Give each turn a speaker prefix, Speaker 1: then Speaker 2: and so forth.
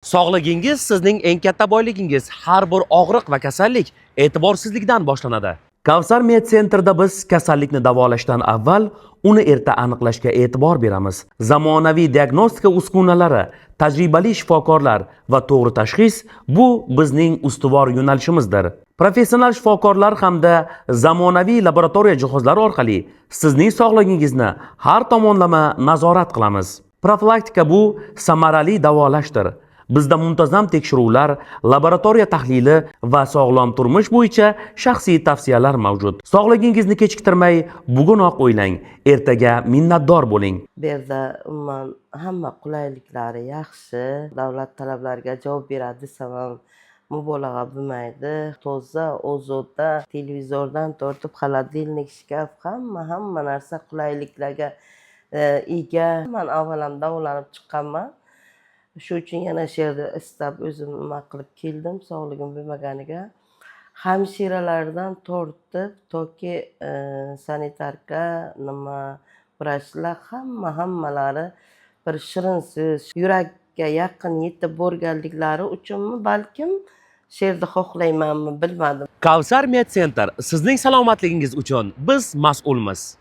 Speaker 1: Sog'ligingiz sizning eng katta boyligingiz. Har bir og'riq va kasallik e'tiborsizlikdan boshlanadi. Kavsar Med Centerda biz kasallikni davolashdan avval uni erta aniqlashga e'tibor beramiz. Zamonaviy diagnostika uskunalari, tajribali shifokorlar va to'g'ri tashxis bu bizning ustuvor yo'nalishimizdir. Professional shifokorlar hamda zamonaviy laboratoriya jihozlari orqali sizning sog'ligingizni har tomonlama nazorat qilamiz. Profilaktika bu samarali davolashdir. Bizda muntazam tekshiruvlar, laboratoriya tahlili va sog'lom turmush bo'yicha shaxsiy tavsiyalar mavjud. Sog'ligingizni kechiktirmay, bugunoq o'ylang, ertaga minnatdor bo'ling.
Speaker 2: Bu yerda umuman hamma qulayliklari yaxshi, davlat talablariga javob beradi desam ham mubolag'a bo'lmaydi. Toza, ozodda, televizordan tortib xolodilnik, shkaf, hamma narsa qulayliklarga ega. Men avvalam davolanib chiqqanman. Shu uchun yana shu yerda istab o'zim nima qilib keldim, sog'ligim bo'lmaganiga. Hamshiralardan tortib toki sanitarka, nima vrachlar hammalari bir shirin so'z, yurakka yaqin yetib borganliklari uchunmi balkim shu yerda xohlaymanmi bilmadim.
Speaker 1: Kavsar Med Center sizning salomatligingiz uchun biz mas'ulmiz.